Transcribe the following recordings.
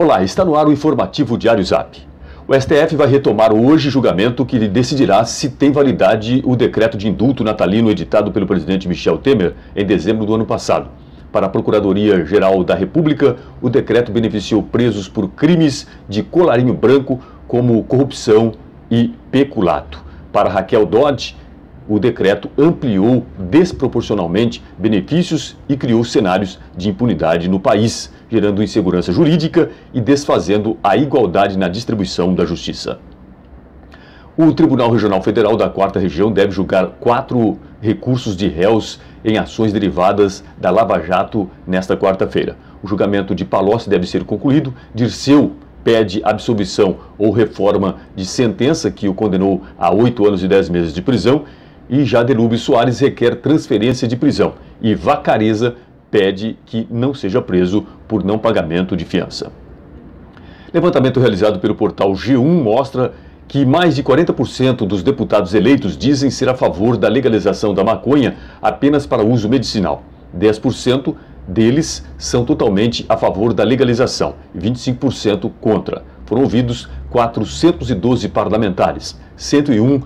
Olá, está no ar o informativo Diário Zap. O STF vai retomar hoje julgamento que decidirá se tem validade o decreto de indulto natalino editado pelo presidente Michel Temer em dezembro do ano passado. Para a Procuradoria-Geral da República, o decreto beneficiou presos por crimes de colarinho branco, como corrupção e peculato. Para Raquel Dodge, o decreto ampliou desproporcionalmente benefícios e criou cenários de impunidade no país, gerando insegurança jurídica e desfazendo a igualdade na distribuição da justiça. O Tribunal Regional Federal da 4ª Região deve julgar 4 recursos de réus em ações derivadas da Lava Jato nesta quarta-feira. O julgamento de Palocci deve ser concluído. Dirceu pede absolvição ou reforma de sentença que o condenou a 8 anos e 10 meses de prisão. E Jadelube Soares requer transferência de prisão. E Vacareza pede que não seja preso por não pagamento de fiança. Levantamento realizado pelo portal G1 mostra que mais de 40% dos deputados eleitos dizem ser a favor da legalização da maconha apenas para uso medicinal. 10% deles são totalmente a favor da legalização e 25% contra. Foram ouvidos 412 parlamentares, 101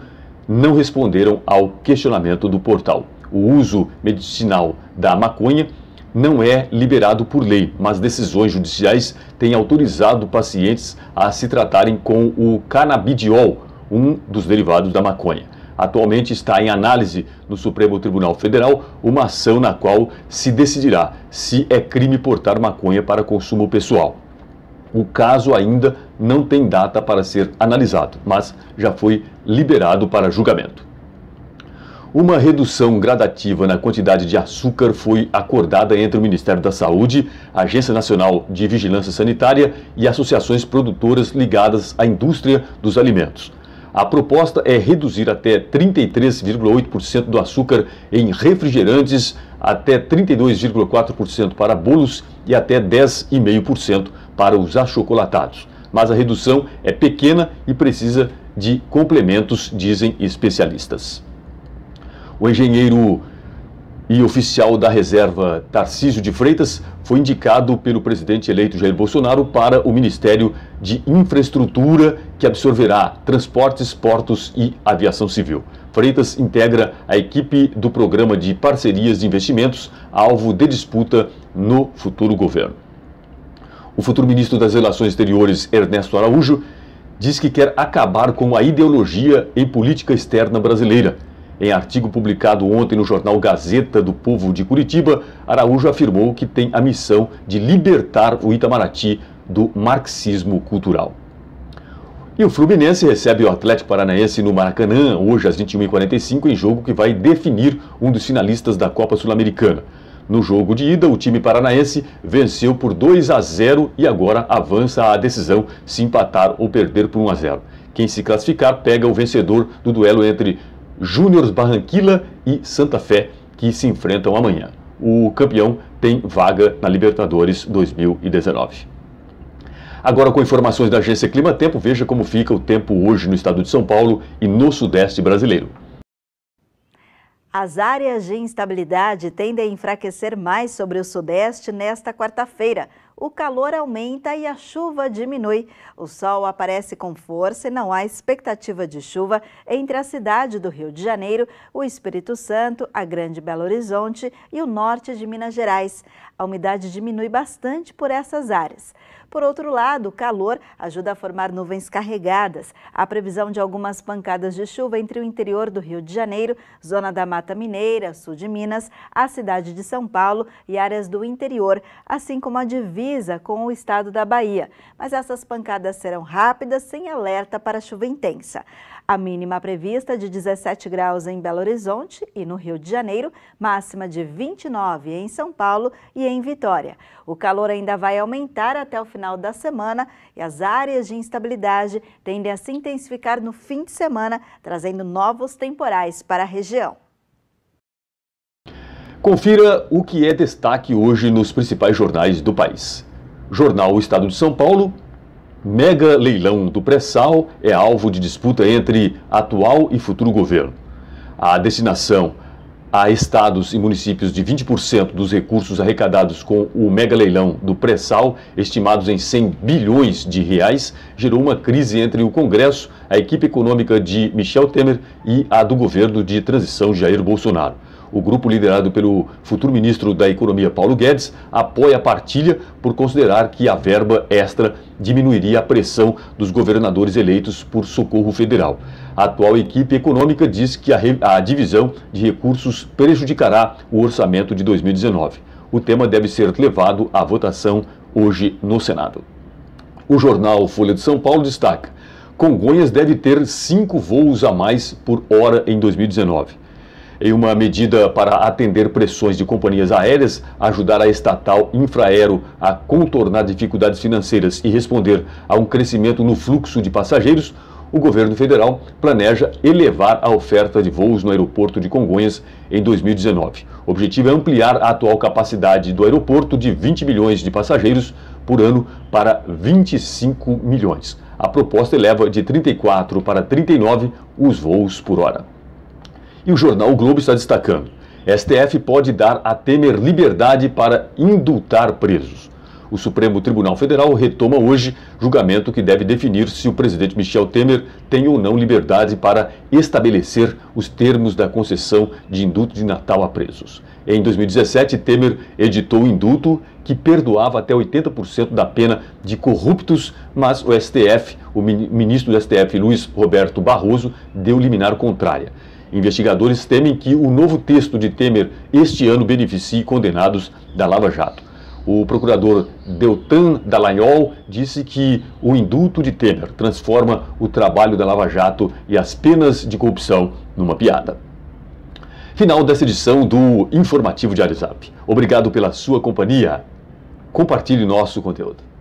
não responderam ao questionamento do portal. O uso medicinal da maconha não é liberado por lei, mas decisões judiciais têm autorizado pacientes a se tratarem com o canabidiol, um dos derivados da maconha. Atualmente está em análise no Supremo Tribunal Federal uma ação na qual se decidirá se é crime portar maconha para consumo pessoal. O caso ainda não tem data para ser analisado, mas já foi liberado para julgamento. Uma redução gradativa na quantidade de açúcar foi acordada entre o Ministério da Saúde, a Agência Nacional de Vigilância Sanitária e associações produtoras ligadas à indústria dos alimentos. A proposta é reduzir até 33,8% do açúcar em refrigerantes, até 32,4% para bolos e até 10,5% para os achocolatados. Mas a redução é pequena e precisa de complementos, dizem especialistas. O engenheiro e oficial da reserva Tarcísio de Freitas foi indicado pelo presidente eleito Jair Bolsonaro para o Ministério de Infraestrutura, que absorverá transportes, portos e aviação civil. Freitas integra a equipe do Programa de Parcerias de Investimentos, alvo de disputa no futuro governo. O futuro ministro das Relações Exteriores, Ernesto Araújo, diz que quer acabar com a ideologia em política externa brasileira. Em artigo publicado ontem no jornal Gazeta do Povo de Curitiba, Araújo afirmou que tem a missão de libertar o Itamaraty do marxismo cultural. E o Fluminense recebe o Atlético Paranaense no Maracanã, hoje às 21h45, em jogo que vai definir um dos finalistas da Copa Sul-Americana. No jogo de ida, o time paranaense venceu por 2-0 e agora avança à decisão se empatar ou perder por 1-0. Quem se classificar pega o vencedor do duelo entre Júnior Barranquilla e Santa Fé, que se enfrentam amanhã. O campeão tem vaga na Libertadores 2019. Agora, com informações da agência Clima Tempo, veja como fica o tempo hoje no estado de São Paulo e no sudeste brasileiro. As áreas de instabilidade tendem a enfraquecer mais sobre o sudeste nesta quarta-feira. O calor aumenta e a chuva diminui. O sol aparece com força e não há expectativa de chuva entre a cidade do Rio de Janeiro, o Espírito Santo, a Grande Belo Horizonte e o norte de Minas Gerais. A umidade diminui bastante por essas áreas. Por outro lado, o calor ajuda a formar nuvens carregadas. Há previsão de algumas pancadas de chuva entre o interior do Rio de Janeiro, zona da Mata Mineira, sul de Minas, a cidade de São Paulo e áreas do interior, assim como a divisa com o estado da Bahia. Mas essas pancadas serão rápidas, sem alerta para chuva intensa. A mínima prevista de 17 graus em Belo Horizonte e no Rio de Janeiro, máxima de 29 em São Paulo e em Vitória. O calor ainda vai aumentar até o final da semana e as áreas de instabilidade tendem a se intensificar no fim de semana, trazendo novos temporais para a região. Confira o que é destaque hoje nos principais jornais do país. Jornal O Estado de São Paulo. Mega leilão do pré-sal é alvo de disputa entre atual e futuro governo. A destinação a estados e municípios de 20% dos recursos arrecadados com o mega leilão do pré-sal, estimados em 100 bilhões de reais, gerou uma crise entre o Congresso, a equipe econômica de Michel Temer e a do governo de transição Jair Bolsonaro. O grupo liderado pelo futuro ministro da Economia Paulo Guedes apoia a partilha por considerar que a verba extra diminuiria a pressão dos governadores eleitos por socorro federal. A atual equipe econômica diz que a divisão de recursos prejudicará o orçamento de 2019. O tema deve ser levado à votação hoje no Senado. O jornal Folha de São Paulo destaca: Congonhas deve ter 5 voos a mais por hora em 2019. Em uma medida para atender pressões de companhias aéreas, ajudar a estatal Infraero a contornar dificuldades financeiras e responder a um crescimento no fluxo de passageiros, o governo federal planeja elevar a oferta de voos no aeroporto de Congonhas em 2019. O objetivo é ampliar a atual capacidade do aeroporto de 20 milhões de passageiros por ano para 25 milhões. A proposta eleva de 34 para 39 os voos por hora. E o jornal O Globo está destacando: STF pode dar a Temer liberdade para indultar presos. O Supremo Tribunal Federal retoma hoje julgamento que deve definir se o presidente Michel Temer tem ou não liberdade para estabelecer os termos da concessão de indulto de Natal a presos. Em 2017, Temer editou o indulto que perdoava até 80% da pena de corruptos, mas o STF, o ministro do STF, Luiz Roberto Barroso, deu liminar contrária. Investigadores temem que o novo texto de Temer este ano beneficie condenados da Lava Jato. O procurador Deltan Dallagnol disse que o indulto de Temer transforma o trabalho da Lava Jato e as penas de corrupção numa piada. Final desta edição do Informativo Diário Zap. Obrigado pela sua companhia. Compartilhe nosso conteúdo.